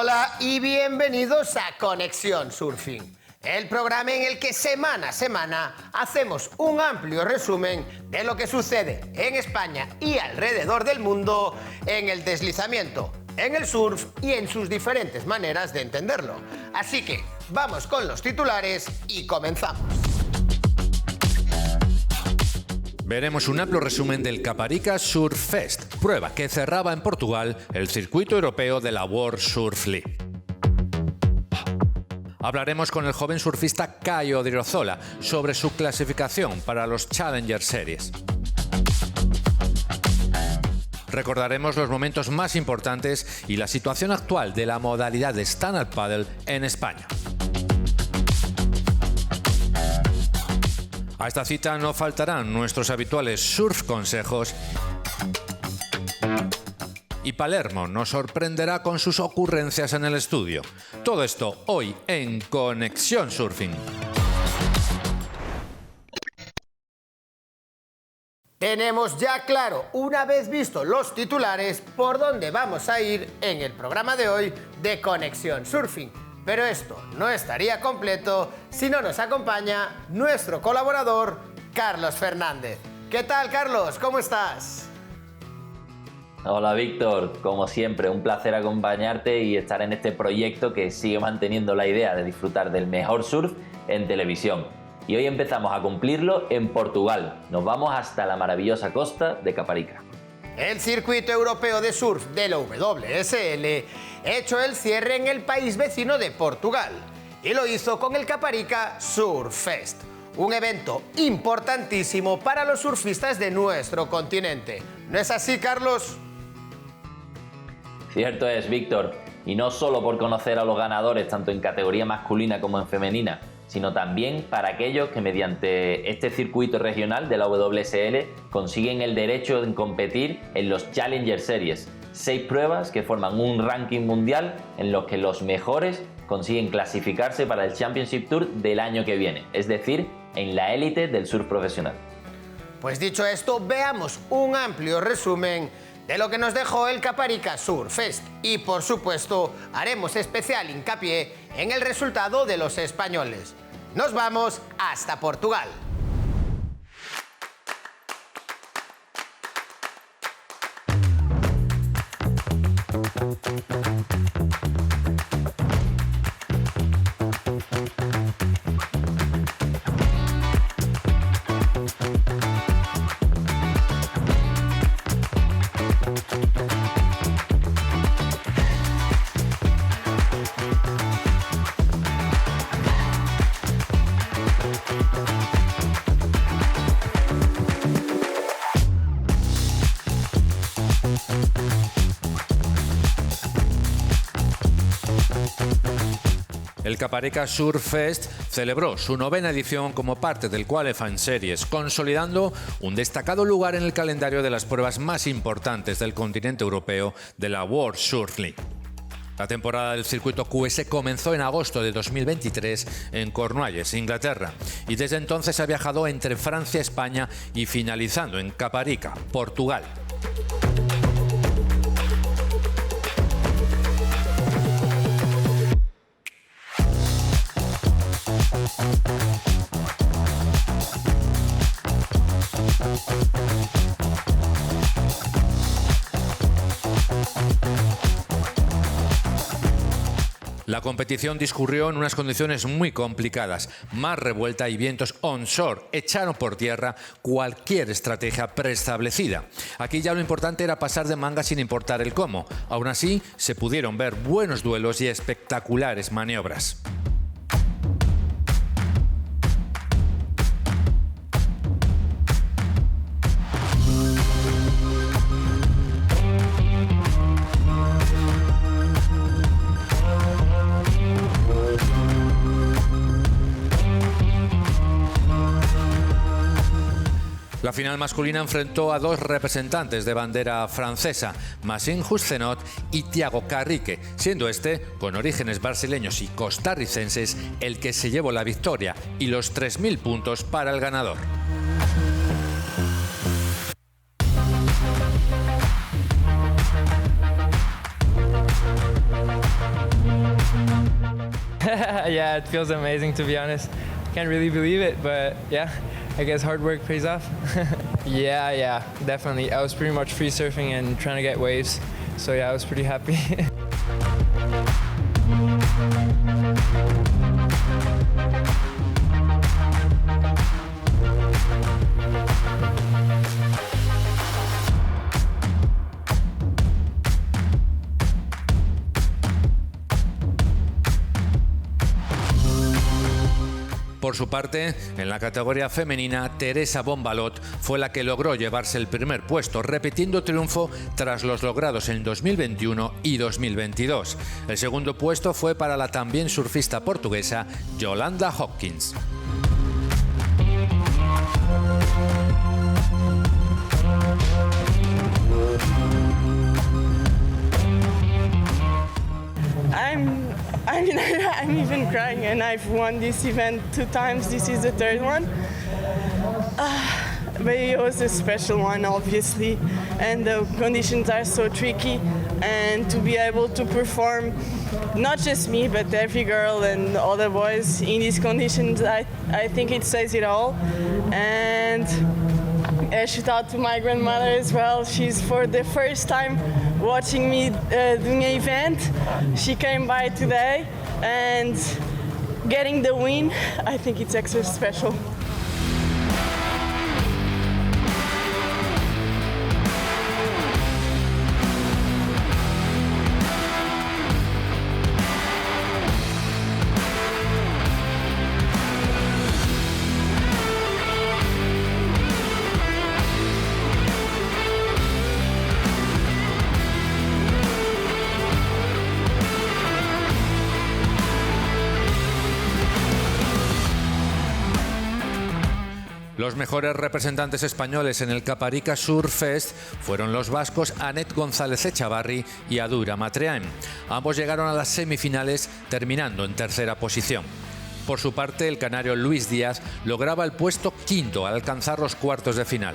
Hola y bienvenidos a Conexión Surfing, el programa en el que semana a semana hacemos un amplio resumen de lo que sucede en España y alrededor del mundo en el deslizamiento, en el surf y en sus diferentes maneras de entenderlo. Así que vamos con los titulares y comenzamos. Veremos un amplio resumen del Caparica Surf Fest, prueba que cerraba en Portugal el circuito europeo de la World Surf League. Hablaremos con el joven surfista Caio Odriozola sobre su clasificación para los Challenger Series. Recordaremos los momentos más importantes y la situación actual de la modalidad de stand-up paddle en España. A esta cita no faltarán nuestros habituales surf consejos y Palermo nos sorprenderá con sus ocurrencias en el estudio. Todo esto hoy en Conexión Surfing. Tenemos ya claro, una vez visto los titulares, por dónde vamos a ir en el programa de hoy de Conexión Surfing. Pero esto no estaría completo si no nos acompaña nuestro colaborador, Carlos Fernández. ¿Qué tal, Carlos? ¿Cómo estás? Hola, Víctor. Como siempre, un placer acompañarte y estar en este proyecto que sigue manteniendo la idea de disfrutar del mejor surf en televisión. Y hoy empezamos a cumplirlo en Portugal. Nos vamos hasta la maravillosa costa de Caparica. El circuito europeo de surf de la WSL echó el cierre en el país vecino de Portugal y lo hizo con el Caparica Surf Fest, un evento importantísimo para los surfistas de nuestro continente. ¿No es así, Carlos? Cierto es, Víctor, y no solo por conocer a los ganadores tanto en categoría masculina como en femenina, sino también para aquellos que mediante este circuito regional de la WSL consiguen el derecho de competir en los Challenger Series, 6 pruebas que forman un ranking mundial en los que los mejores consiguen clasificarse para el Championship Tour del año que viene, es decir, en la élite del surf profesional. Pues dicho esto, veamos un amplio resumen de lo que nos dejó el Caparica Surf Fest y, por supuesto, haremos especial hincapié en el resultado de los españoles. Nos vamos hasta Portugal. El Caparica Surf Fest celebró su 9ª edición como parte del Qualifying Series, consolidando un destacado lugar en el calendario de las pruebas más importantes del continente europeo de la World Surf League. La temporada del circuito QS comenzó en agosto de 2023 en Cornualles, Inglaterra, y desde entonces ha viajado entre Francia, España y finalizando en Caparica, Portugal. La competición discurrió en unas condiciones muy complicadas. Mar revuelta y vientos onshore echaron por tierra cualquier estrategia preestablecida. Aquí ya lo importante era pasar de manga sin importar el cómo. Aún así, se pudieron ver buenos duelos y espectaculares maniobras. La final masculina enfrentó a 2 representantes de bandera francesa, Maxime Juscenot y Thiago Carrique, siendo este, con orígenes brasileños y costarricenses, el que se llevó la victoria y los 3.000 puntos para el ganador. Yeah, it feels amazing, to be honest. Can't really believe it, but yeah, I guess hard work pays off. Yeah, definitely. I was pretty much free surfing and trying to get waves, so yeah, I was pretty happy. Por su parte, en la categoría femenina, Teresa Bombalot fue la que logró llevarse el primer puesto, repitiendo triunfo tras los logrados en 2021 y 2022. El segundo puesto fue para la también surfista portuguesa Yolanda Hopkins. I'm even crying, and I've won this event 2 times. This is the 3rd one. But it was a special one, obviously, and the conditions are so tricky, and to be able to perform, not just me, but every girl and all the boys in these conditions, I think it says it all. And a shout out to my grandmother as well. She's for the first time watching me doing an event. She came by today, and getting the win, I think it's extra special. Los mejores representantes españoles en el Caparica Surf Fest fueron los vascos Anet González Echavarri y Adura Matreain. Ambos llegaron a las semifinales, terminando en tercera posición. Por su parte, el canario Luis Díaz lograba el puesto quinto al alcanzar los cuartos de final.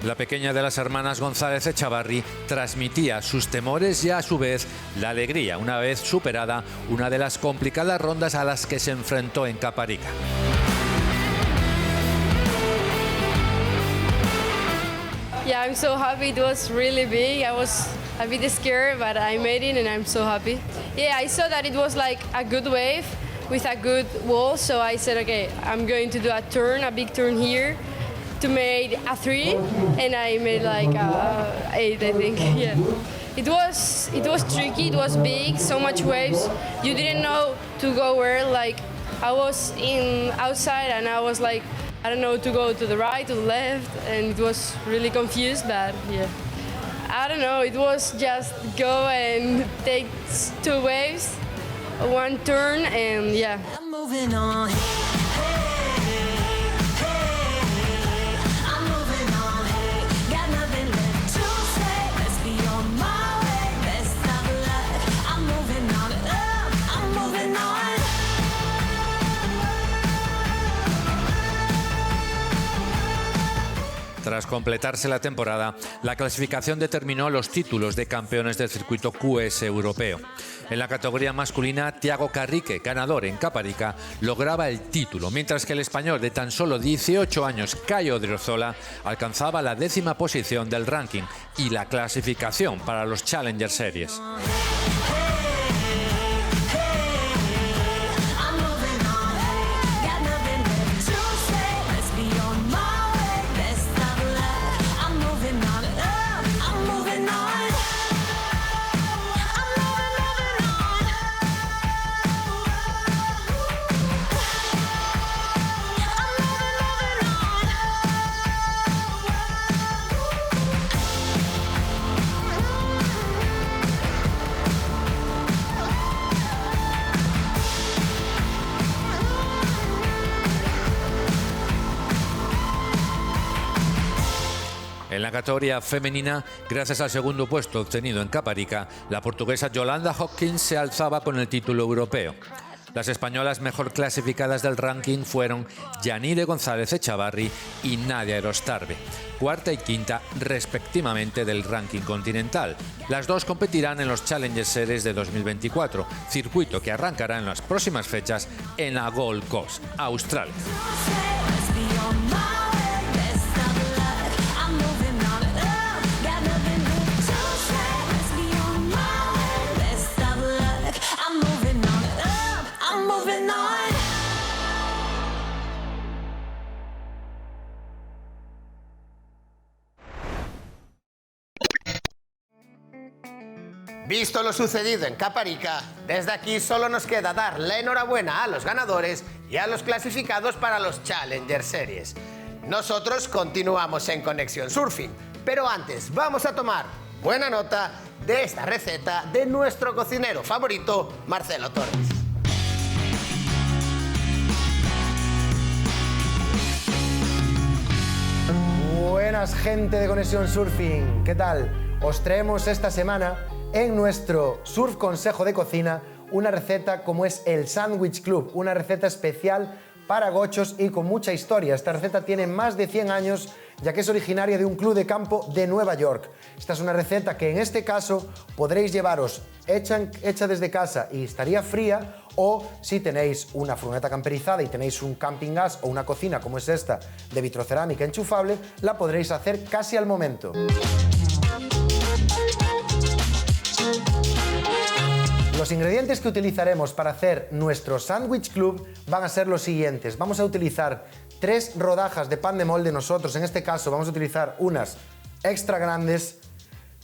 La pequeña de las hermanas González Echavarri transmitía sus temores y a su vez la alegría una vez superada una de las complicadas rondas a las que se enfrentó en Caparica. Yeah, I'm so happy. It was really big. I was a bit scared, but I made it and I'm so happy. Yeah, I saw that it was like a good wave with a good wall, so I said, okay, I'm going to do a big turn here to make a 3, and I made like a 8, I think. Yeah. It was tricky, it was big, so much waves. You didn't know to go where. Like I was outside and I was like, I don't know, to go to the right, to the left, and it was really confused, but yeah. I don't know, it was just go and take 2 waves, 1 turn, and yeah. I'm moving on. Tras completarse la temporada, la clasificación determinó los títulos de campeones del circuito QS europeo. En la categoría masculina, Thiago Carrique, ganador en Caparica, lograba el título, mientras que el español de tan solo 18 años, Caio Odriozola, alcanzaba la 10ª posición del ranking y la clasificación para los Challenger Series. En la categoría femenina, gracias al segundo puesto obtenido en Caparica, la portuguesa Yolanda Hopkins se alzaba con el título europeo. Las españolas mejor clasificadas del ranking fueron Yanire González Echavarri y Nadia Erostarbe, cuarta y quinta respectivamente del ranking continental. Las dos competirán en los Challenger Series de 2024, circuito que arrancará en las próximas fechas en la Gold Coast, Australia. Visto lo sucedido en Caparica, desde aquí solo nos queda dar la enhorabuena a los ganadores y a los clasificados para los Challenger Series. Nosotros continuamos en Conexión Surfing, pero antes vamos a tomar buena nota de esta receta de nuestro cocinero favorito, Marcelo Torres. Buenas, gente de Conexión Surfing, ¿qué tal? Os traemos esta semana en nuestro Surf Consejo de Cocina una receta como es el Sandwich Club, una receta especial para gochos y con mucha historia. Esta receta tiene más de 100 años, ya que es originaria de un club de campo de Nueva York. Esta es una receta que en este caso podréis llevaros hecha desde casa y estaría fría, o si tenéis una furgoneta camperizada y tenéis un camping gas o una cocina como es esta de vitrocerámica enchufable, la podréis hacer casi al momento. Los ingredientes que utilizaremos para hacer nuestro Sandwich Club van a ser los siguientes. Vamos a utilizar 3 rodajas de pan de molde nosotros. En este caso vamos a utilizar unas extra grandes,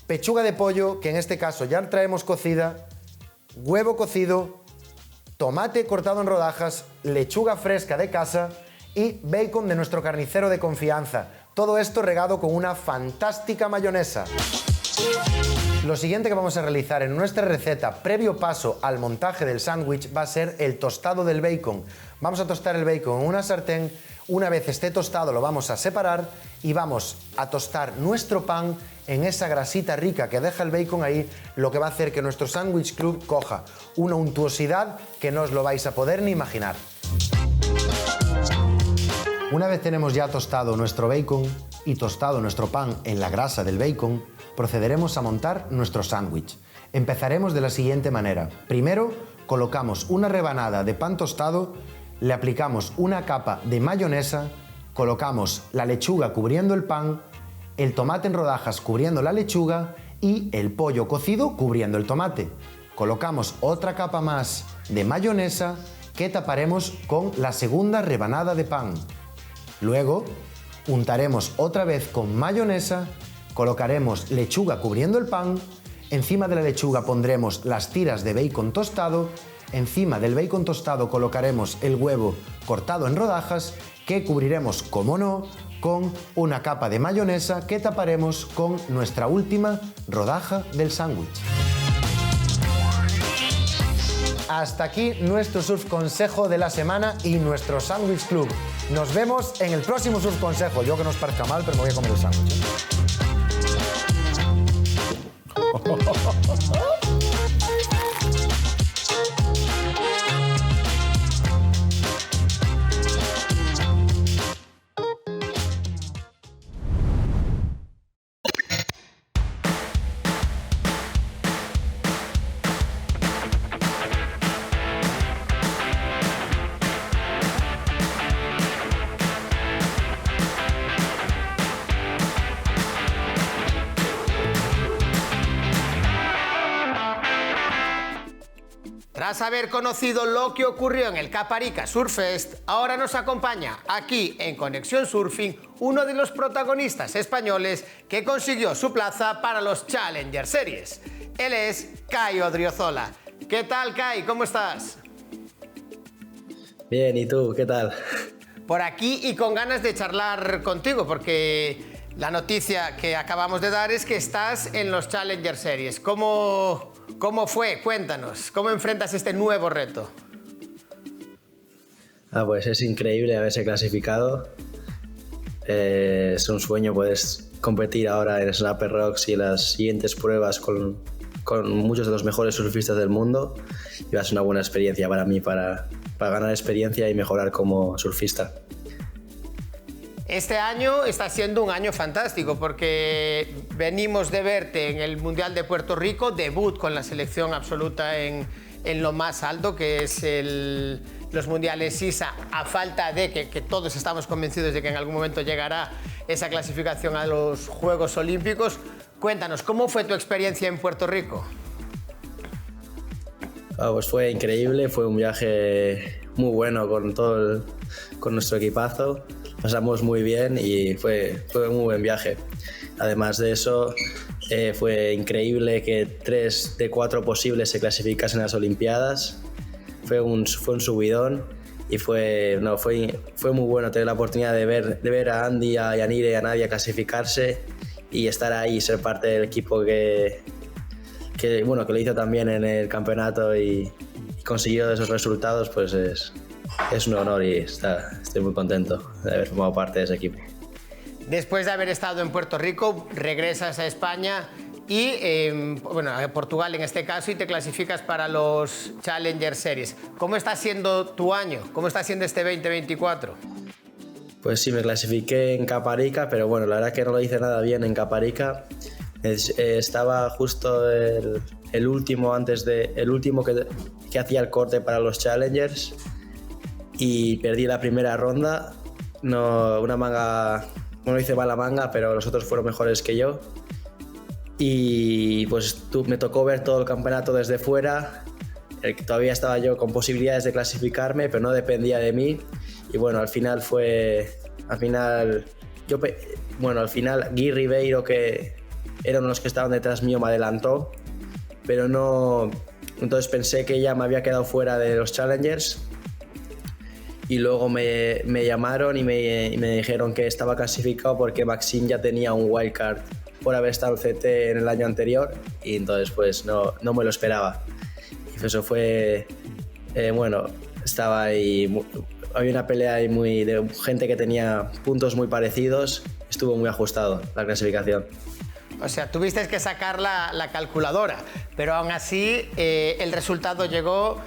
pechuga de pollo, que en este caso ya traemos cocida, huevo cocido, tomate cortado en rodajas, lechuga fresca de casa y bacon de nuestro carnicero de confianza. Todo esto regado con una fantástica mayonesa. Lo siguiente que vamos a realizar en nuestra receta, previo paso al montaje del sándwich, va a ser el tostado del bacon. Vamos a tostar el bacon en una sartén. Una vez esté tostado lo vamos a separar y vamos a tostar nuestro pan en esa grasita rica que deja el bacon ahí, lo que va a hacer que nuestro Sandwich Club coja una untuosidad que no os lo vais a poder ni imaginar. Una vez tenemos ya tostado nuestro bacon y tostado nuestro pan en la grasa del bacon, procederemos a montar nuestro sándwich. Empezaremos de la siguiente manera. Primero, colocamos una rebanada de pan tostado, le aplicamos una capa de mayonesa, colocamos la lechuga cubriendo el pan, el tomate en rodajas cubriendo la lechuga y el pollo cocido cubriendo el tomate. Colocamos otra capa más de mayonesa que taparemos con la segunda rebanada de pan. Luego, untaremos otra vez con mayonesa, colocaremos lechuga cubriendo el pan, encima de la lechuga pondremos las tiras de bacon tostado, encima del bacon tostado colocaremos el huevo cortado en rodajas que cubriremos, como no, con una capa de mayonesa que taparemos con nuestra última rodaja del sándwich. Hasta aquí nuestro Surf Consejo de la semana y nuestro Sandwich Club. Nos vemos en el próximo Surf Consejo. Yo que no os parezca mal, pero me voy a comer el sándwich. Tras haber conocido lo que ocurrió en el Caparica Surf Fest, ahora nos acompaña aquí en Conexión Surfing uno de los protagonistas españoles que consiguió su plaza para los Challenger Series. Él es Kai Odriozola. ¿Qué tal, Kai? ¿Cómo estás? Bien, ¿y tú? ¿Qué tal? Por aquí y con ganas de charlar contigo, porque la noticia que acabamos de dar es que estás en los Challenger Series. ¿Cómo fue? Cuéntanos, ¿cómo enfrentas este nuevo reto? Pues es increíble haberse clasificado. Es un sueño poder competir ahora en Snapper Rocks y las siguientes pruebas con muchos de los mejores surfistas del mundo, y va a ser una buena experiencia para mí, para ganar experiencia y mejorar como surfista. Este año está siendo un año fantástico porque venimos de verte en el Mundial de Puerto Rico, debut con la selección absoluta en lo más alto, que es los Mundiales ISA, a falta de que todos estamos convencidos de que en algún momento llegará esa clasificación a los Juegos Olímpicos. Cuéntanos, ¿cómo fue tu experiencia en Puerto Rico? Pues fue increíble, fue un viaje muy bueno con nuestro equipazo. Pasamos muy bien y fue un muy buen viaje. Además de eso, fue increíble que 3 de 4 posibles se clasificasen a las Olimpiadas. Fue un subidón y fue muy bueno tener la oportunidad de ver a Andy, a Yanire y a Nadia clasificarse y estar ahí y ser parte del equipo que lo hizo también en el campeonato y consiguió esos resultados. Pues es un honor y estoy muy contento de haber formado parte de ese equipo. Después de haber estado en Puerto Rico, regresas a España y a Portugal en este caso, y te clasificas para los Challenger Series. ¿Cómo está siendo tu año? ¿Cómo está siendo este 2024? Pues sí, me clasifiqué en Caparica, pero bueno, la verdad que no lo hice nada bien en Caparica. Estaba justo el último que hacía el corte para los Challengers y perdí la primera ronda. No hice mala manga, pero los otros fueron mejores que yo. Y pues me tocó ver todo el campeonato desde fuera. Todavía estaba yo con posibilidades de clasificarme, pero no dependía de mí. Y bueno, al final Guy Ribeiro, que eran los que estaban detrás mío, me adelantó, pero no. Entonces pensé que ya me había quedado fuera de los Challengers. Y luego me llamaron y me dijeron que estaba clasificado porque Maxime ya tenía un wildcard por haber estado en CT en el año anterior, y entonces pues no me lo esperaba. Y eso fue, estaba ahí, había una pelea ahí de gente que tenía puntos muy parecidos, estuvo muy ajustado la clasificación. O sea, tuviste que sacar la calculadora, pero aún así el resultado llegó.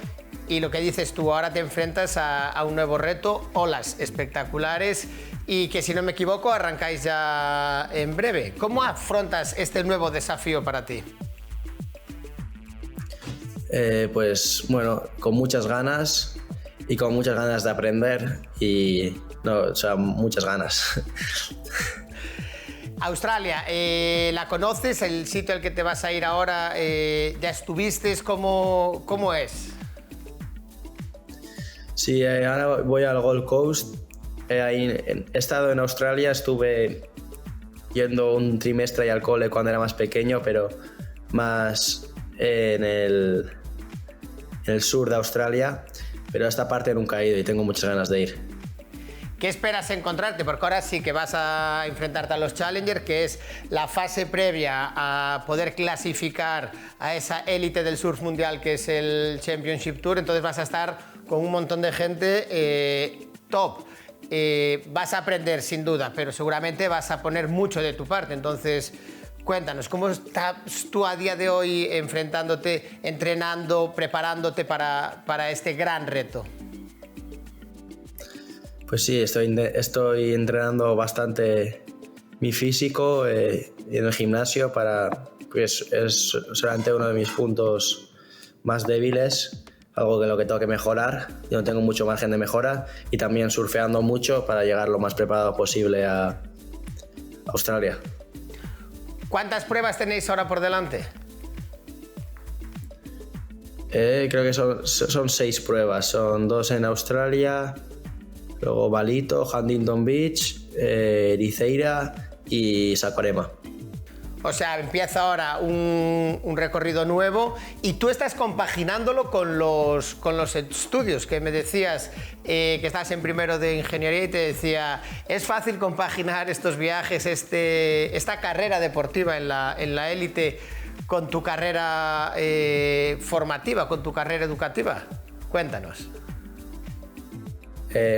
Y lo que dices tú, ahora te enfrentas a un nuevo reto, olas espectaculares, y que, si no me equivoco, arrancáis ya en breve. ¿Cómo afrontas este nuevo desafío para ti? Pues bueno, con muchas ganas de aprender muchas ganas. Australia, ¿la conoces? ¿El sitio al que te vas a ir ahora ya estuviste? ¿Cómo es? Sí, ahora voy al Gold Coast. He estado en Australia, estuve yendo un trimestre al cole cuando era más pequeño, pero más en el sur de Australia, pero a esta parte nunca he ido y tengo muchas ganas de ir. ¿Qué esperas encontrarte? Porque ahora sí que vas a enfrentarte a los Challenger, que es la fase previa a poder clasificar a esa élite del surf mundial que es el Championship Tour. Entonces vas a estar con un montón de gente top. Vas a aprender sin duda, pero seguramente vas a poner mucho de tu parte. Entonces, cuéntanos, ¿cómo estás tú a día de hoy enfrentándote, entrenando, preparándote para este gran reto? Pues sí, estoy entrenando bastante mi físico en el gimnasio, pues es solamente uno de mis puntos más débiles, algo de lo que tengo que mejorar. Yo no tengo mucho margen de mejora, y también surfeando mucho para llegar lo más preparado posible a Australia. ¿Cuántas pruebas tenéis ahora por delante? Creo que son 6 pruebas, son 2 en Australia, luego Balito, Huntington Beach, Ericeira y Saquarema. O sea, empieza ahora un recorrido nuevo, y tú estás compaginándolo con los estudios, que me decías que estás en primero de ingeniería, y te decía, ¿es fácil compaginar estos viajes, esta carrera deportiva en la élite con tu carrera formativa, con tu carrera educativa? Cuéntanos.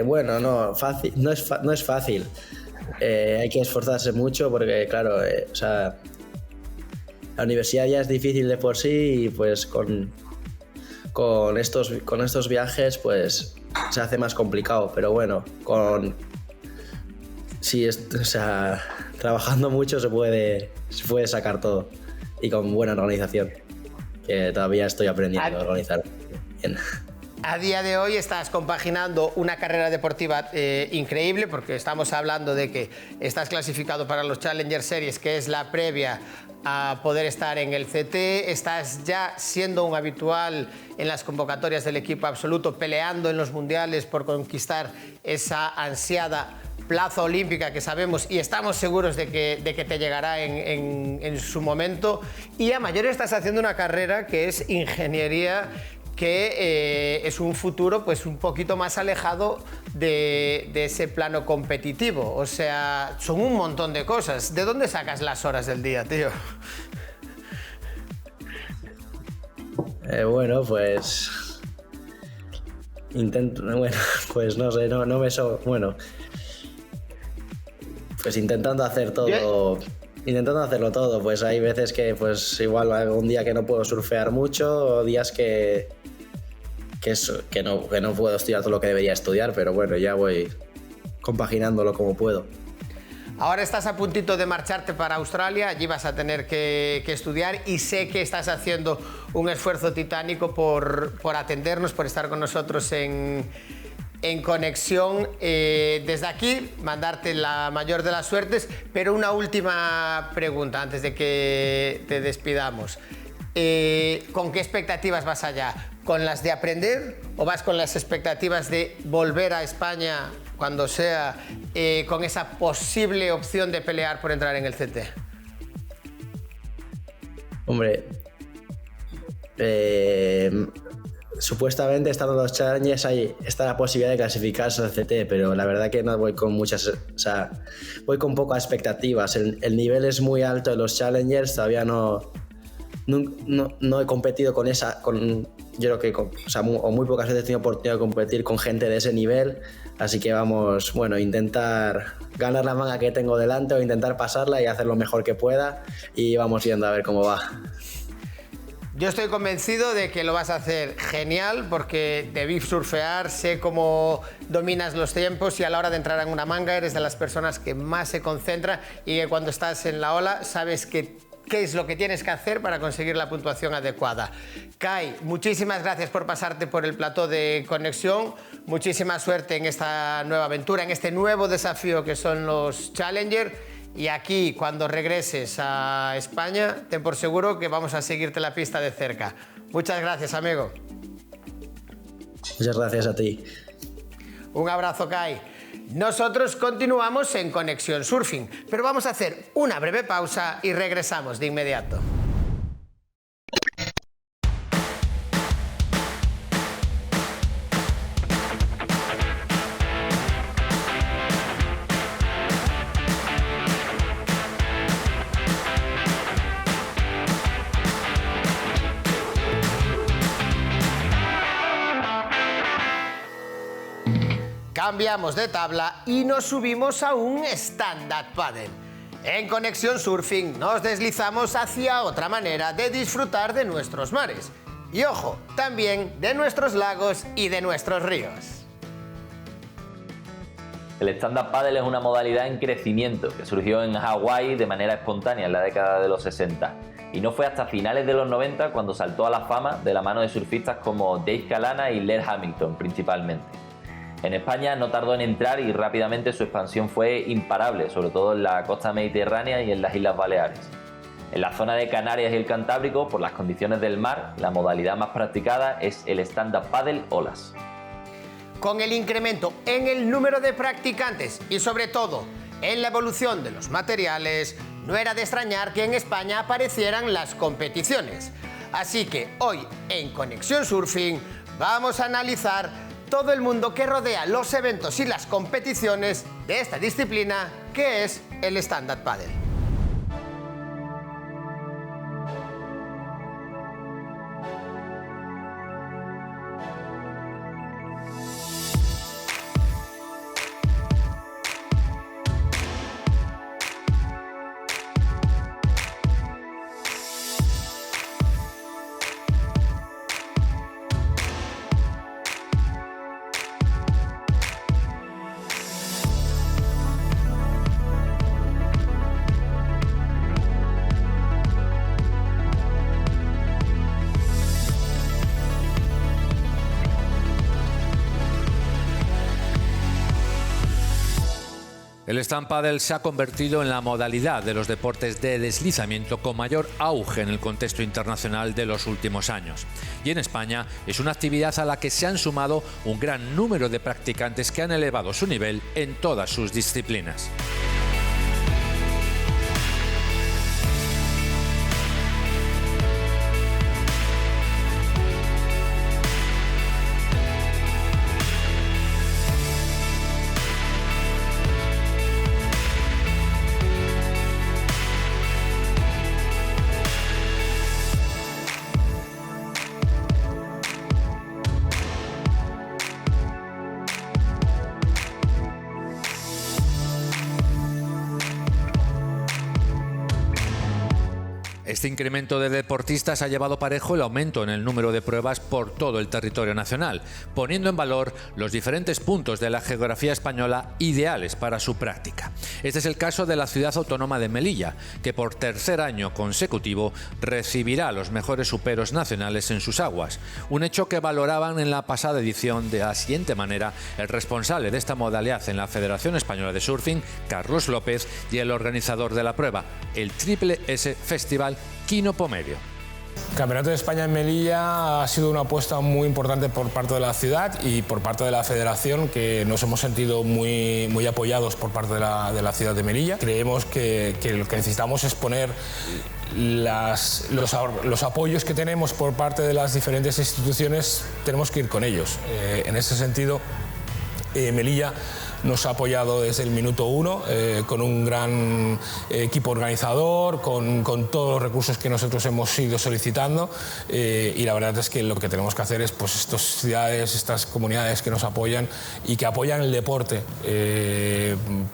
Bueno, no es fácil. hay que esforzarse mucho porque, claro, o sea, la universidad ya es difícil de por sí y pues con estos viajes pues se hace más complicado, pero bueno, o sea, trabajando mucho se puede sacar todo y con buena organización, que todavía estoy aprendiendo a organizar bien. A día de hoy estás compaginando una carrera deportiva increíble, porque estamos hablando de que estás clasificado para los Challenger Series, que es la previa a poder estar en el CT, estás ya siendo un habitual en las convocatorias del equipo absoluto, peleando en los mundiales por conquistar esa ansiada plaza olímpica que sabemos y estamos seguros de que te llegará en su momento, y a mayor estás haciendo una carrera que es ingeniería, que es un futuro pues un poquito más alejado de ese plano competitivo. O sea, son un montón de cosas. ¿De dónde sacas las horas del día, tío? Bueno, pues pues no sé, bueno, pues intentando hacer todo. Intentando hacerlo todo, pues hay veces que pues igual algún día que no puedo surfear mucho, o días que no puedo estudiar todo lo que debería estudiar, pero bueno, ya voy compaginándolo como puedo. Ahora estás a puntito de marcharte para Australia, allí vas a tener que estudiar, y sé que estás haciendo un esfuerzo titánico por atendernos, por estar con nosotros en conexión. Desde aquí, mandarte la mayor de las suertes, pero una última pregunta antes de que te despidamos. ¿Con qué expectativas vas allá? ¿Con las de aprender o vas con las expectativas de volver a España cuando sea, con esa posible opción de pelear por entrar en el CT? Hombre, supuestamente estando en los Challengers está la posibilidad de clasificarse al CT, pero la verdad que no voy con muchas, o sea, voy con pocas expectativas. El nivel es muy alto de los Challengers, todavía no he competido yo creo que muy pocas veces he tenido oportunidad de competir con gente de ese nivel, así que vamos, bueno, intentar ganar la manga que tengo delante o intentar pasarla y hacer lo mejor que pueda, y vamos viendo a ver cómo va. Yo estoy convencido de que lo vas a hacer genial, porque te vi surfear, sé cómo dominas los tiempos, y a la hora de entrar en una manga eres de las personas que más se concentra, y que cuando estás en la ola sabes qué es lo que tienes que hacer para conseguir la puntuación adecuada. Kai, muchísimas gracias por pasarte por el plató de Conexión, muchísima suerte en esta nueva aventura, en este nuevo desafío que son los Challenger. Y aquí, cuando regreses a España, ten por seguro que vamos a seguirte la pista de cerca. Muchas gracias, amigo. Muchas gracias a ti. Un abrazo, Kai. Nosotros continuamos en Conexión Surfing, pero vamos a hacer una breve pausa y regresamos de inmediato. Cambiamos de tabla y nos subimos a un stand-up paddle. En Conexión Surfing nos deslizamos hacia otra manera de disfrutar de nuestros mares. Y ojo, también de nuestros lagos y de nuestros ríos. El stand-up paddle es una modalidad en crecimiento que surgió en Hawái de manera espontánea en la década de los 60. Y no fue hasta finales de los 90 cuando saltó a la fama de la mano de surfistas como Dave Calana y Laird Hamilton principalmente. En España no tardó en entrar y rápidamente su expansión fue imparable, sobre todo en la costa mediterránea y en las Islas Baleares. En la zona de Canarias y el Cantábrico, por las condiciones del mar, la modalidad más practicada es el stand-up paddle olas. Con el incremento en el número de practicantes y sobre todo en la evolución de los materiales, no era de extrañar que en España aparecieran las competiciones. Así que hoy en Conexión Surfing vamos a analizar todo el mundo que rodea los eventos y las competiciones de esta disciplina que es el stand-up paddle. El stand paddle se ha convertido en la modalidad de los deportes de deslizamiento con mayor auge en el contexto internacional de los últimos años. Y en España es una actividad a la que se han sumado un gran número de practicantes que han elevado su nivel en todas sus disciplinas. Este incremento de deportistas ha llevado parejo el aumento en el número de pruebas por todo el territorio nacional, poniendo en valor los diferentes puntos de la geografía española ideales para su práctica. Este es el caso de la ciudad autónoma de Melilla, que por tercer año consecutivo recibirá los mejores superos nacionales en sus aguas, un hecho que valoraban en la pasada edición de la siguiente manera el responsable de esta modalidad en la Federación Española de Surfing, Carlos López, y el organizador de la prueba, el Triple S Festival, Quino Pomerio. El Campeonato de España en Melilla ha sido una apuesta muy importante por parte de la ciudad y por parte de la federación, que nos hemos sentido muy apoyados por parte de la ciudad de Melilla. Creemos que lo que necesitamos es poner los apoyos que tenemos por parte de las diferentes instituciones, tenemos que ir con ellos. En ese sentido, Melilla nos ha apoyado desde el minuto 1 con un gran equipo organizador, con todos los recursos que nosotros hemos ido solicitando, y la verdad es que lo que tenemos que hacer es, pues, estas ciudades, estas comunidades que nos apoyan y que apoyan el deporte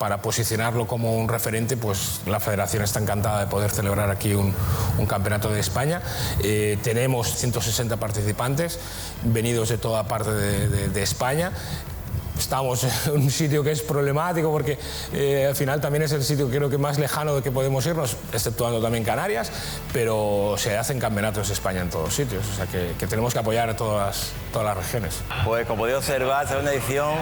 para posicionarlo como un referente, pues la federación está encantada de poder celebrar aquí un campeonato de España. Tenemos 160 participantes venidos de toda parte de España. Estamos en un sitio que es problemático porque al final también es el sitio creo que más lejano de que podemos irnos, exceptuando también Canarias, pero se hacen campeonatos de España en todos sitios, o sea que tenemos que apoyar a todas las regiones. Pues como podéis observar, esta segunda edición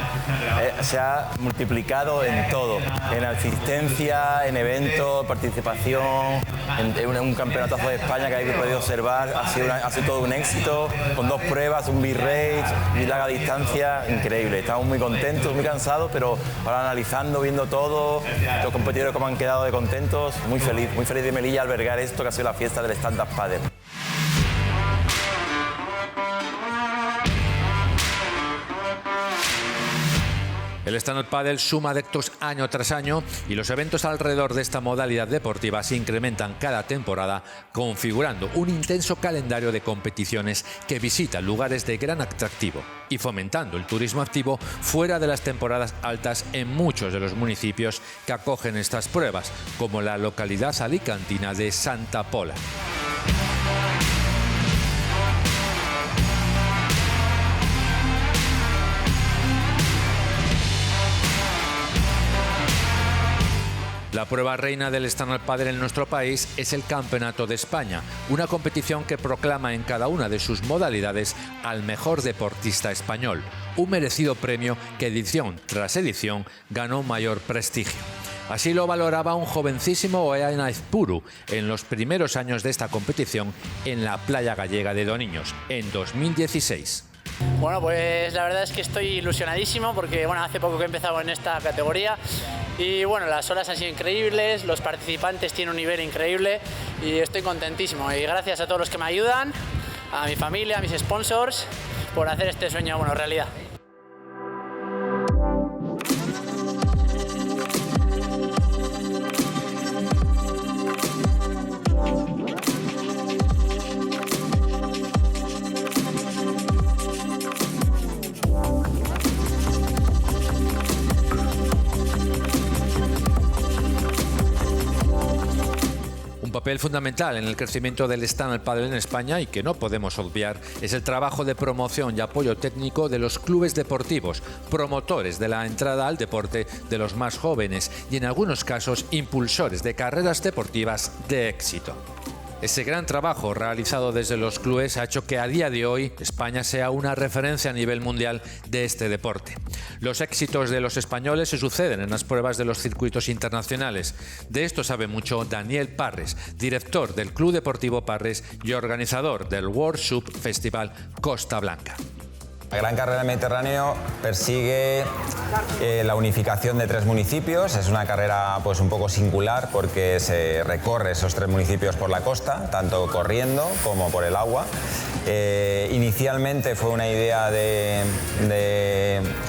se ha multiplicado en todo, en asistencia, en eventos, participación, en un campeonatazo de España que habéis podido observar, ha sido todo un éxito, con 2 pruebas, un B-Race, y larga distancia, increíble. Estamos muy contentos, muy cansados, pero ahora analizando, viendo todo, los competidores como han quedado de contentos, muy feliz de Melilla albergar esto que ha sido la fiesta del stand-up paddle. El stand-up paddle suma adeptos año tras año y los eventos alrededor de esta modalidad deportiva se incrementan cada temporada, configurando un intenso calendario de competiciones que visita lugares de gran atractivo y fomentando el turismo activo fuera de las temporadas altas en muchos de los municipios que acogen estas pruebas, como la localidad alicantina de Santa Pola. La prueba reina del stand-up paddle en nuestro país es el Campeonato de España, una competición que proclama en cada una de sus modalidades al mejor deportista español, un merecido premio que edición tras edición ganó mayor prestigio. Así lo valoraba un jovencísimo Oean Aizpuru en los primeros años de esta competición en la playa gallega de Doniños, en 2016. Bueno, pues la verdad es que estoy ilusionadísimo porque hace poco que he empezado en esta categoría y las olas han sido increíbles, los participantes tienen un nivel increíble y estoy contentísimo. Y gracias a todos los que me ayudan, a mi familia, a mis sponsors, por hacer este sueño realidad. Un papel fundamental en el crecimiento del stand-up paddle en España y que no podemos obviar es el trabajo de promoción y apoyo técnico de los clubes deportivos, promotores de la entrada al deporte de los más jóvenes y en algunos casos impulsores de carreras deportivas de éxito. Ese gran trabajo realizado desde los clubes ha hecho que a día de hoy España sea una referencia a nivel mundial de este deporte. Los éxitos de los españoles se suceden en las pruebas de los circuitos internacionales. De esto sabe mucho Daniel Parres, director del Club Deportivo Parres y organizador del World Cup Festival Costa Blanca. La Gran Carrera del Mediterráneo persigue la unificación de 3 municipios. Es una carrera pues un poco singular porque se recorre esos 3 municipios por la costa, tanto corriendo como por el agua. Inicialmente fue una idea de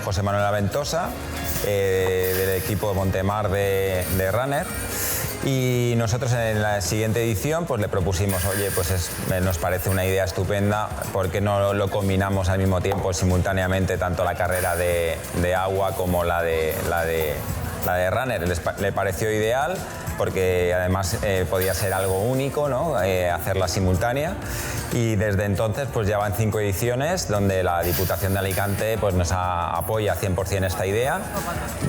José Manuel Aventosa, del equipo Montemar de Runner. Y nosotros en la siguiente edición pues le propusimos, oye, pues nos parece una idea estupenda, ¿por qué no lo combinamos al mismo tiempo, simultáneamente, tanto la carrera de agua como la de runner? Le pareció ideal porque además podía ser algo único, ¿no? Hacerla simultánea. Y desde entonces pues ya van 5 ediciones donde la Diputación de Alicante pues nos apoya 100% esta idea,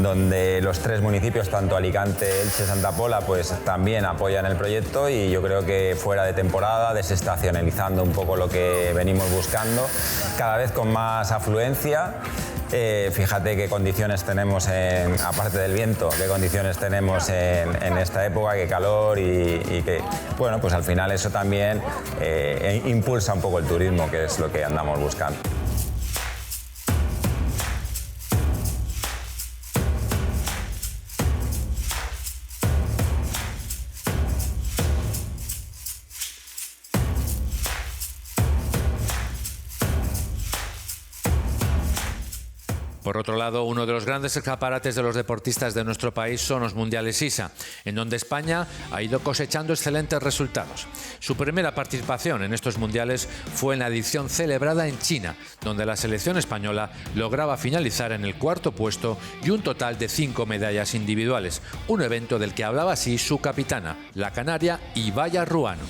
donde los 3 municipios, tanto Alicante, Elche, Santa Pola, pues también apoyan el proyecto, y yo creo que fuera de temporada, desestacionalizando un poco lo que venimos buscando, cada vez con más afluencia. Fíjate qué condiciones tenemos, aparte del viento, qué condiciones tenemos en esta época, qué calor, y que, bueno, pues al final eso también impulsa un poco el turismo, que es lo que andamos buscando. Por otro lado, uno de los grandes escaparates de los deportistas de nuestro país son los Mundiales ISA, en donde España ha ido cosechando excelentes resultados. Su primera participación en estos Mundiales fue en la edición celebrada en China, donde la selección española lograba finalizar en el 4º puesto y un total de 5 medallas individuales, un evento del que hablaba así su capitana, la canaria Ibaia Ruano.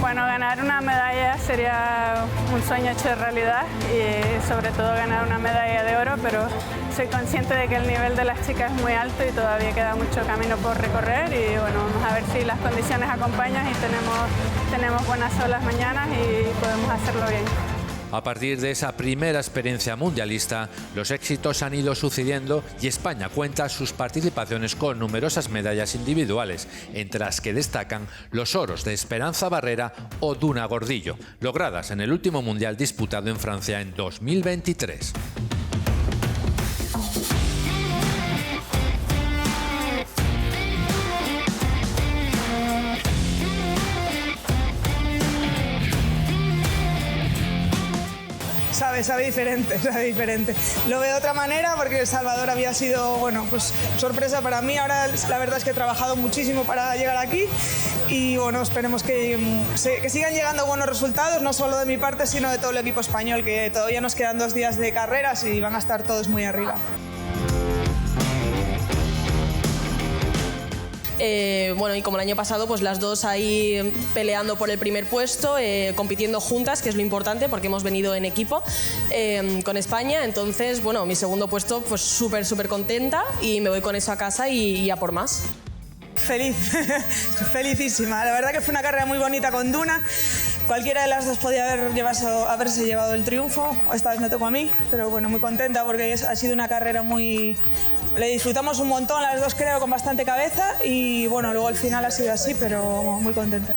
Bueno, ganar una medalla sería un sueño hecho realidad, y sobre todo ganar una medalla de oro, pero soy consciente de que el nivel de las chicas es muy alto y todavía queda mucho camino por recorrer, y bueno, vamos a ver si las condiciones acompañan y tenemos buenas olas mañanas y podemos hacerlo bien. A partir de esa primera experiencia mundialista, los éxitos han ido sucediendo y España cuenta sus participaciones con numerosas medallas individuales, entre las que destacan los oros de Esperanza Barrera o Duna Gordillo, logradas en el último mundial disputado en Francia en 2023. Sabe diferente. Lo veo de otra manera porque El Salvador había sido, bueno, pues sorpresa para mí. Ahora la verdad es que he trabajado muchísimo para llegar aquí y bueno, esperemos que sigan llegando buenos resultados, no solo de mi parte, sino de todo el equipo español, que todavía nos quedan 2 días de carreras y van a estar todos muy arriba. Bueno, y como el año pasado, pues las dos ahí peleando por el primer puesto, compitiendo juntas, que es lo importante porque hemos venido en equipo con España. Entonces, bueno, mi segundo puesto, pues súper contenta, y me voy con eso a casa y a por más. Feliz, felicísima. La verdad que fue una carrera muy bonita con Duna. Cualquiera de las dos podía haberse llevado el triunfo. Esta vez me tocó a mí, pero bueno, muy contenta porque ha sido una carrera muy... Le disfrutamos un montón, las dos creo, con bastante cabeza, y bueno, luego al final ha sido así, pero muy contenta.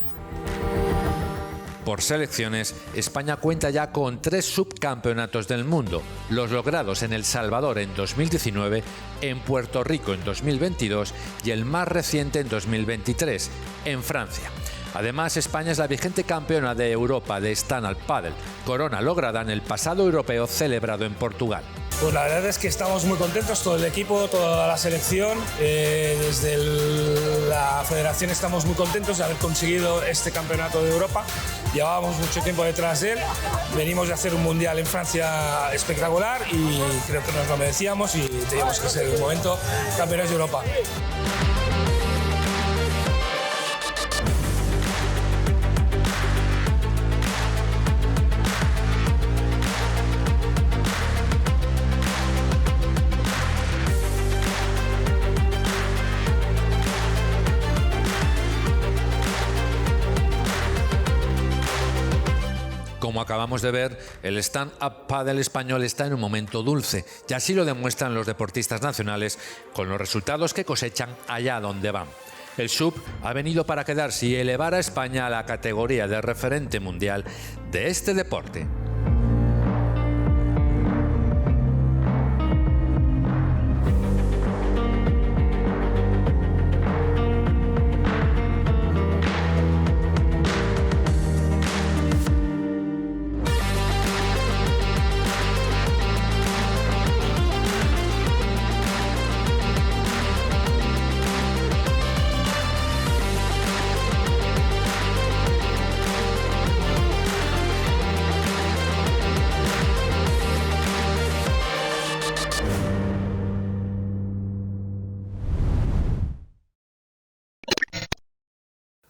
Por selecciones, España cuenta ya con 3 subcampeonatos del mundo, los logrados en El Salvador en 2019, en Puerto Rico en 2022 y el más reciente en 2023, en Francia. Además, España es la vigente campeona de Europa de stand-up paddle, corona lograda en el pasado europeo celebrado en Portugal. Pues la verdad es que estamos muy contentos, todo el equipo, toda la selección. Desde la federación estamos muy contentos de haber conseguido este campeonato de Europa. Llevábamos mucho tiempo detrás de él. Venimos de hacer un mundial en Francia espectacular y creo que nos lo merecíamos y teníamos que ser en el momento campeones de Europa. Como acabamos de ver, el stand-up paddle español está en un momento dulce, y así lo demuestran los deportistas nacionales con los resultados que cosechan allá donde van. El SUP ha venido para quedarse y elevar a España a la categoría de referente mundial de este deporte.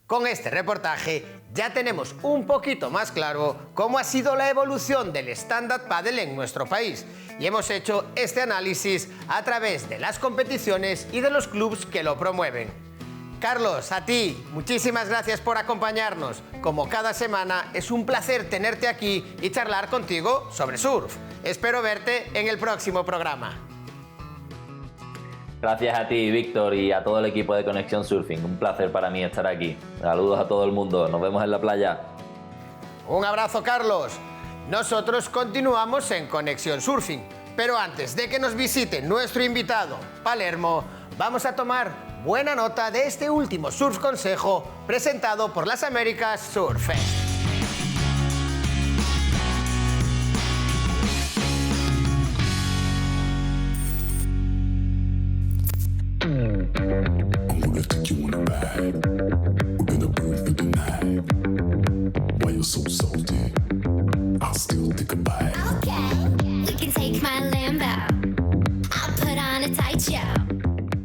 Con este reportaje ya tenemos un poquito más claro cómo ha sido la evolución del stand-up paddle en nuestro país y hemos hecho este análisis a través de las competiciones y de los clubes que lo promueven. Carlos, a ti, muchísimas gracias por acompañarnos. Como cada semana, es un placer tenerte aquí y charlar contigo sobre surf. Espero verte en el próximo programa. Gracias a ti, Víctor, y a todo el equipo de Conexión Surfing. Un placer para mí estar aquí. Saludos a todo el mundo. Nos vemos en la playa. Un abrazo, Carlos. Nosotros continuamos en Conexión Surfing. Pero antes de que nos visite nuestro invitado, Palermo, vamos a tomar buena nota de este último Surf Consejo presentado por las Américas Surf Fest.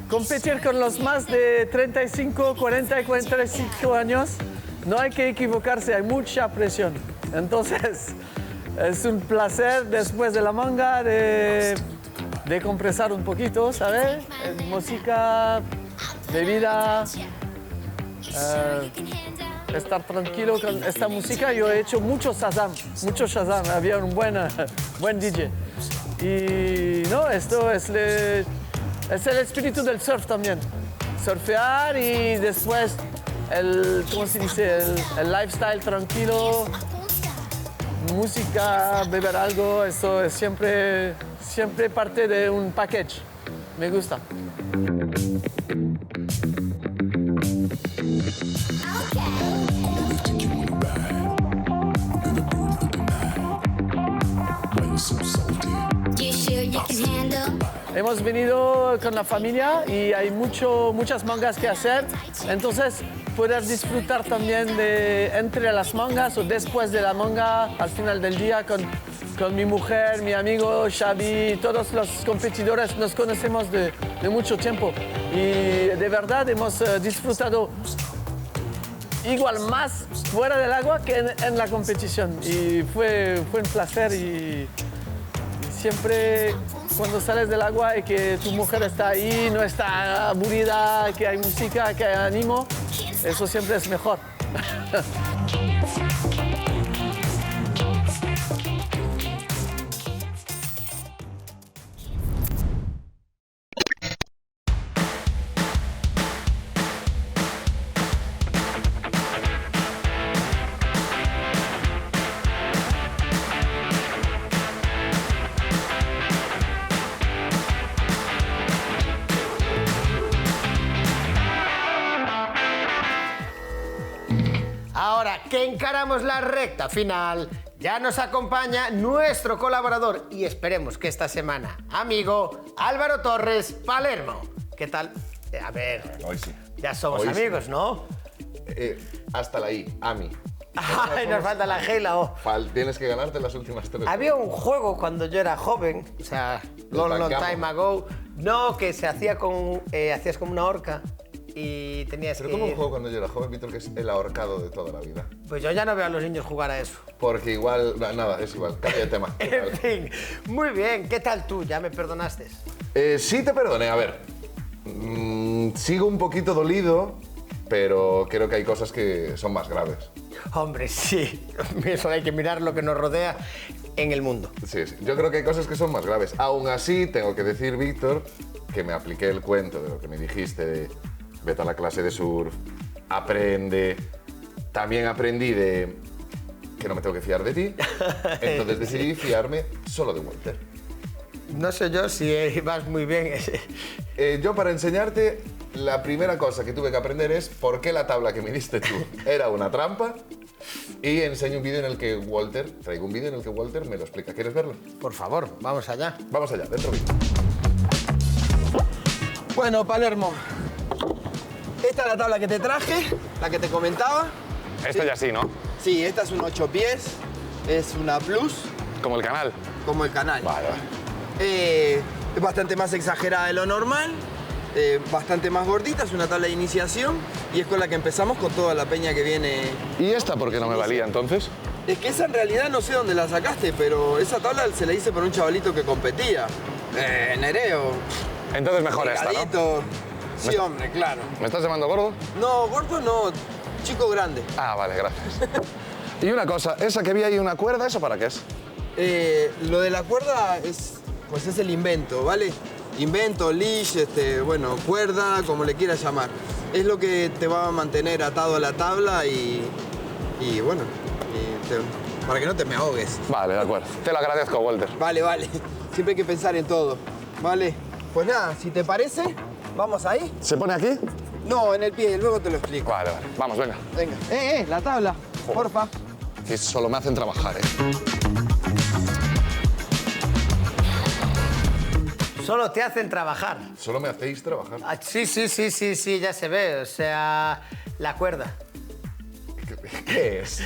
Competir con los más de 35, 40 y 45 años, no hay que equivocarse, hay mucha presión. Entonces, es un placer después de la manga de compresar un poquito, ¿sabes? Música, bebida, estar tranquilo con esta música. Yo he hecho mucho Shazam, había un buen DJ. Y no, esto es el espíritu del surf también. Surfear y después ¿cómo se dice? El lifestyle tranquilo, música, beber algo, eso es siempre parte de un package. Me gusta. Hemos venido con la familia y hay muchas mangas que hacer, entonces poder disfrutar también entre las mangas o después de la manga, al final del día con mi mujer, mi amigo Xavi, todos los competidores nos conocemos de mucho tiempo y de verdad hemos disfrutado igual más fuera del agua que en la competición y fue un placer y siempre cuando sales del agua y que tu mujer está ahí, no está aburrida, que hay música, que hay ánimo, eso siempre es mejor. Ahora que encaramos la recta final, ya nos acompaña nuestro colaborador y esperemos que esta semana, amigo Álvaro Torres Palermo. ¿Qué tal? A ver, hoy sí. Ya somos Hoy amigos, sí. ¿no? Hasta la I, AMI. Ay, nos falta la G y la O. Tienes que ganarte las últimas tres. Había un juego cuando yo era joven, o sea, long time ago, no, que se hacía hacías como una horca y tenías ¿Pero que... cómo juego cuando yo era joven, Víctor, que es el ahorcado de toda la vida? Pues yo ya no veo a los niños jugar a eso. Porque igual, nada, es igual, cambia de tema. En fin, muy bien, ¿qué tal tú? ¿Ya me perdonaste? Sí te perdoné, a ver. Sigo un poquito dolido, pero creo que hay cosas que son más graves. Hombre, sí. Eso hay que mirar lo que nos rodea en el mundo. Sí, sí. Yo creo que hay cosas que son más graves. Aún así, tengo que decir, Víctor, que me apliqué el cuento de lo que me dijiste de vete a la clase de surf, aprende. También aprendí de que no me tengo que fiar de ti. Entonces decidí fiarme solo de Walter. No sé yo si vas muy bien. Yo, para enseñarte, la primera cosa que tuve que aprender es por qué la tabla que me diste tú era una trampa. Y enseño un vídeo en el que Walter, traigo un vídeo en el que Walter me lo explica. ¿Quieres verlo? Por favor, vamos allá. Vamos allá, dentro vídeo. Bueno, Palermo, esta es la tabla que te traje, la que te comentaba. Esto ya sí, ¿no? Sí, esta es un 8 pies, es una plus. Como el canal. Como el canal. Vale. Es bastante más exagerada de lo normal, bastante más gordita, es una tabla de iniciación y es con la que empezamos con toda la peña que viene. ¿Y esta por qué no me valía entonces? Es que esa en realidad no sé dónde la sacaste, pero esa tabla se la hice por un chavalito que competía. Nereo. Entonces mejor esta, ¿no? Sí, hombre, claro. ¿Me estás llamando gordo? No, gordo no, chico grande. Ah, vale, gracias. Y una cosa, esa que vi ahí, una cuerda, ¿eso para qué es? Lo de la cuerda es el invento, ¿vale? Invento, leash, bueno, cuerda, como le quieras llamar. Es lo que te va a mantener atado a la tabla y bueno, para que no te me ahogues. Vale, de acuerdo. Te lo agradezco, Walter. Vale, vale. Siempre hay que pensar en todo, ¿vale? Pues nada, si te parece, vamos ahí. ¿Se pone aquí? No, en el pie, luego te lo explico. Vale, vale. Vamos, venga. Venga. La tabla, porfa. Que solo me hacen trabajar, Solo te hacen trabajar. Solo me hacéis trabajar. Ah, sí, ya se ve. O sea, la cuerda. ¿Qué es?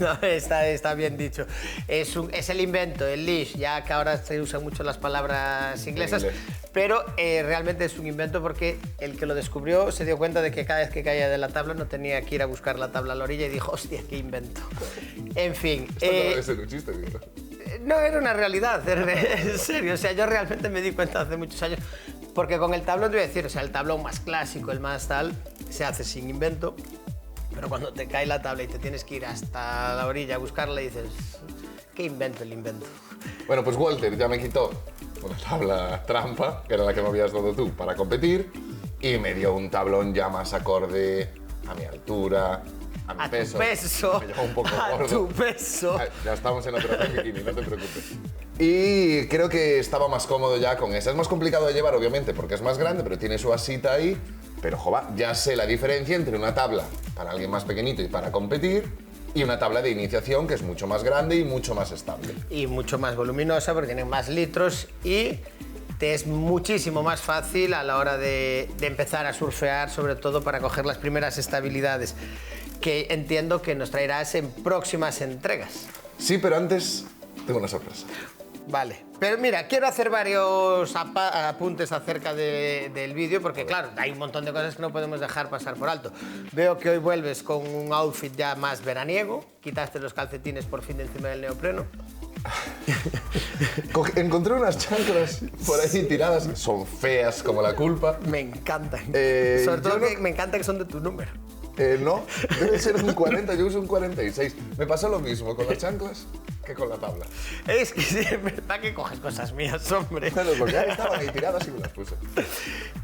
No, está bien dicho. Es el invento, el leash, ya que ahora se usan mucho las palabras inglesas, pero realmente es un invento porque el que lo descubrió se dio cuenta de que cada vez que caía de la tabla no tenía que ir a buscar la tabla a la orilla y dijo, hostia, qué invento. En fin. Esto no debe ser un chiste, Víctor. No, era una realidad, en serio. O sea, yo realmente me di cuenta hace muchos años, porque con el tablón, te voy a decir, o sea, el tablón más clásico, el más tal, se hace sin invento. Pero cuando te cae la tabla y te tienes que ir hasta la orilla a buscarla, dices, ¿qué invento el invento? Bueno, pues Walter ya me quitó una tabla trampa, que era la que me habías dado tú, para competir, y me dio un tablón ya más acorde a mi altura, a mi peso. Tu peso. Me llevó un poco a gordo. tu peso. Ya estamos en operación bikini, no te preocupes. Y creo que estaba más cómodo ya con esa. Es más complicado de llevar, obviamente, porque es más grande, pero tiene su asita ahí. Pero, jova, ya sé la diferencia entre una tabla para alguien más pequeñito y para competir y una tabla de iniciación que es mucho más grande y mucho más estable. Y mucho más voluminosa porque tiene más litros y te es muchísimo más fácil a la hora de empezar a surfear, sobre todo para coger las primeras estabilidades, que entiendo que nos traerás en próximas entregas. Sí, pero antes tengo una sorpresa. Vale, pero mira, quiero hacer varios apuntes acerca del vídeo porque, claro, hay un montón de cosas que no podemos dejar pasar por alto. Veo que hoy vuelves con un outfit ya más veraniego, quitaste los calcetines por fin de encima del neopreno. Encontré unas chanclas por ahí tiradas, son feas como la culpa. Me encantan, sobre todo que me encanta que son de tu número. No, debe ser un 40, yo uso un 46. Me pasó lo mismo con las chanclas que con la tabla. Es que sí, es verdad que coges cosas mías, hombre. Bueno, porque ahí estaban ahí tiradas y me las puse.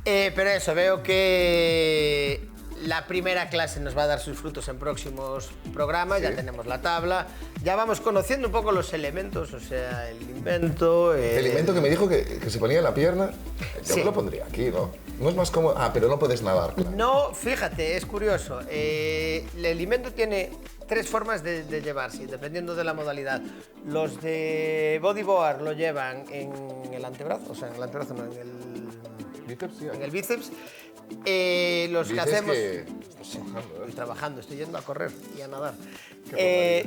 Pero eso, veo que la primera clase nos va a dar sus frutos en próximos programas. Sí. Ya tenemos la tabla, ya vamos conociendo un poco los elementos, o sea, el invento. El invento que me dijo que se ponía en la pierna, yo me lo pondría aquí, ¿no? No es más cómodo. Ah, pero no puedes nadar, claro. No, fíjate, es curioso. El invento tiene 3 formas de llevarse, dependiendo de la modalidad. Los de bodyboard lo llevan en el antebrazo, o sea, en el antebrazo no, en el bíceps. Sí, en el bíceps. Los que hacemos... Estás trabajando, Estoy trabajando, estoy yendo a correr y a nadar.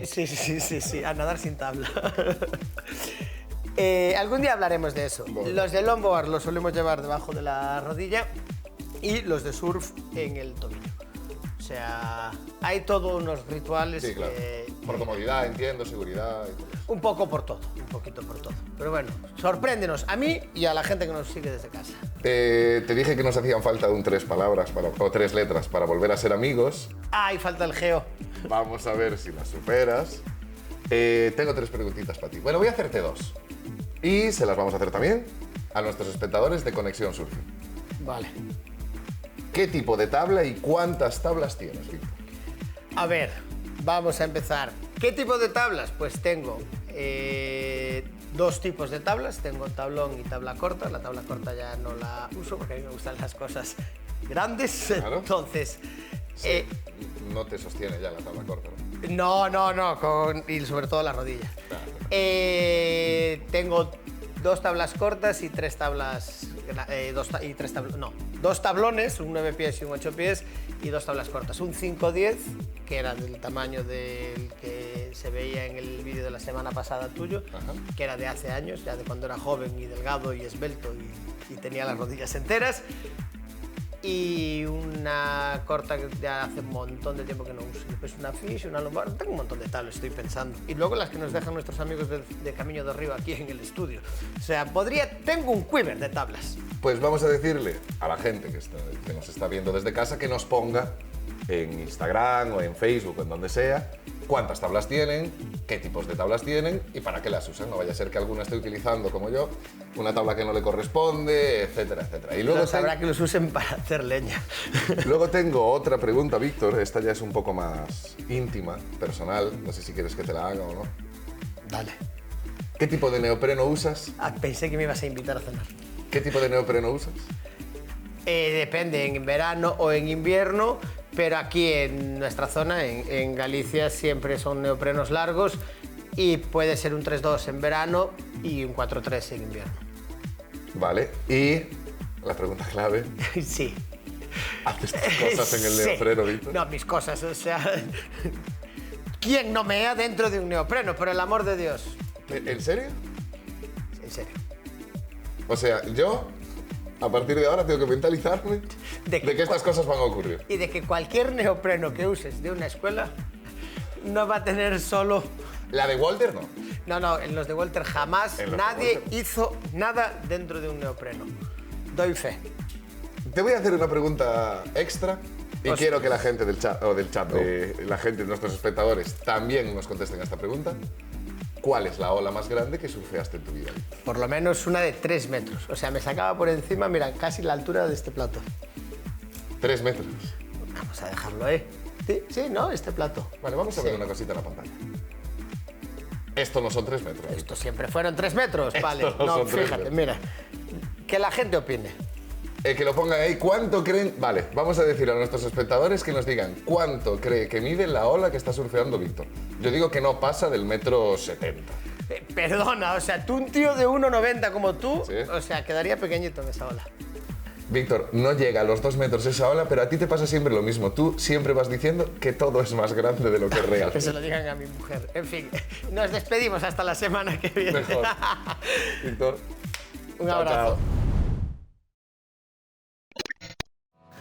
Sí, a nadar sin tabla. Algún día hablaremos de eso. Bueno. Los de longboard los solemos llevar debajo de la rodilla y los de surf en el tobillo. O sea, hay todos unos rituales. Sí, claro. Por comodidad, entiendo, seguridad y todo. Un poco por todo, un poquito por todo. Pero bueno, sorpréndenos a mí y a la gente que nos sigue desde casa. Te dije que nos hacían falta 3 palabras o 3 letras para volver a ser amigos. Ah, y falta el geo. Vamos a ver si la superas. Tengo 3 preguntitas para ti. Bueno, voy a hacerte 2. Y se las vamos a hacer también a nuestros espectadores de Conexión Surfing. Vale. ¿Qué tipo de tabla y cuántas tablas tienes, Víctor? A ver, vamos a empezar. ¿Qué tipo de tablas? Pues tengo 2 tipos de tablas. Tengo tablón y tabla corta. La tabla corta ya no la uso porque a mí me gustan las cosas grandes. Claro. Entonces... Sí, no te sostiene ya la tabla corta, ¿no? No, y sobre todo la rodilla. Claro. Tengo 2 tablas cortas y 3 tablas... 2 tablones, un 9 pies y un 8 pies, y 2 tablas cortas. Un 5-10, que era del tamaño del que se veía en el vídeo de la semana pasada tuyo, que era de hace años, ya de cuando era joven y delgado y esbelto y tenía las rodillas enteras. Y una corta que ya hace un montón de tiempo que no uso. Después una fish, una lombar, tengo un montón de tablas, estoy pensando. Y luego las que nos dejan nuestros amigos de Camino de Arriba aquí en el estudio. O sea, tengo un quiver de tablas. Pues vamos a decirle a la gente que nos está viendo desde casa que nos ponga en Instagram o en Facebook o en donde sea cuántas tablas tienen, qué tipos de tablas tienen y para qué las usan. No vaya a ser que alguna esté utilizando, como yo, una tabla que no le corresponde, etcétera, etcétera. Y luego habrá que los usen para hacer leña. Luego tengo otra pregunta, Víctor. Esta ya es un poco más íntima, personal. No sé si quieres que te la haga o no. Dale. ¿Qué tipo de neopreno usas? Pensé que me ibas a invitar a cenar. ¿Qué tipo de neopreno usas? Depende, en verano o en invierno, pero aquí en nuestra zona, en Galicia, siempre son neoprenos largos y puede ser un 3-2 en verano y un 4-3 en invierno. Vale, y la pregunta clave. Sí. ¿Haces tus cosas en el neopreno, Víctor? No, mis cosas, o sea... ¿Quién no mea dentro de un neopreno, por el amor de Dios? ¿En serio? En serio. O sea, yo... A partir de ahora tengo que mentalizarme de que estas cosas van a ocurrir. Y de que cualquier neopreno que uses de una escuela no va a tener solo... ¿La de Walter no? No, en los de Walter jamás nadie hizo nada dentro de un neopreno. Doy fe. Te voy a hacer una pregunta extra y quiero que la gente del chat, la gente de nuestros espectadores también nos contesten a esta pregunta. ¿Cuál es la ola más grande que surfeaste en tu vida? Por lo menos una de 3 metros. O sea, me sacaba por encima, mira, casi la altura de este plato. 3 metros. Vamos a dejarlo, Sí, ¿no? Este plato. Vale, vamos a ver una cosita en la pantalla. Esto no son 3 metros. Esto siempre fueron 3 metros, vale. No, fíjate, mira. Que la gente opine. Que lo pongan ahí. ¿Cuánto creen? Vale, vamos a decir a nuestros espectadores que nos digan cuánto cree que mide la ola que está surfeando Víctor. Yo digo que no pasa del 1,70 m. Perdona, o sea, tú un tío de 1,90 como tú, ¿sí? O sea, quedaría pequeñito en esa ola. Víctor, no llega a los 2 metros esa ola, pero a ti te pasa siempre lo mismo. Tú siempre vas diciendo que todo es más grande de lo que es real. Que se lo digan a mi mujer. En fin, nos despedimos hasta la semana que viene. Mejor. Víctor, un abrazo.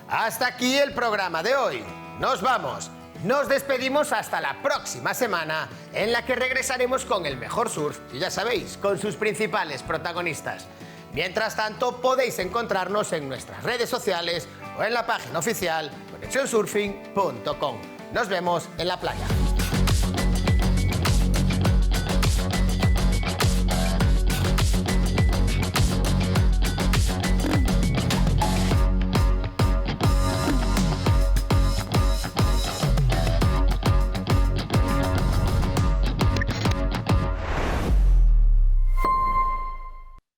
Hasta aquí el programa de hoy. Nos vamos. Nos despedimos hasta la próxima semana, en la que regresaremos con el mejor surf, y ya sabéis, con sus principales protagonistas. Mientras tanto, podéis encontrarnos en nuestras redes sociales o en la página oficial conexionsurfing.com. Nos vemos en la playa.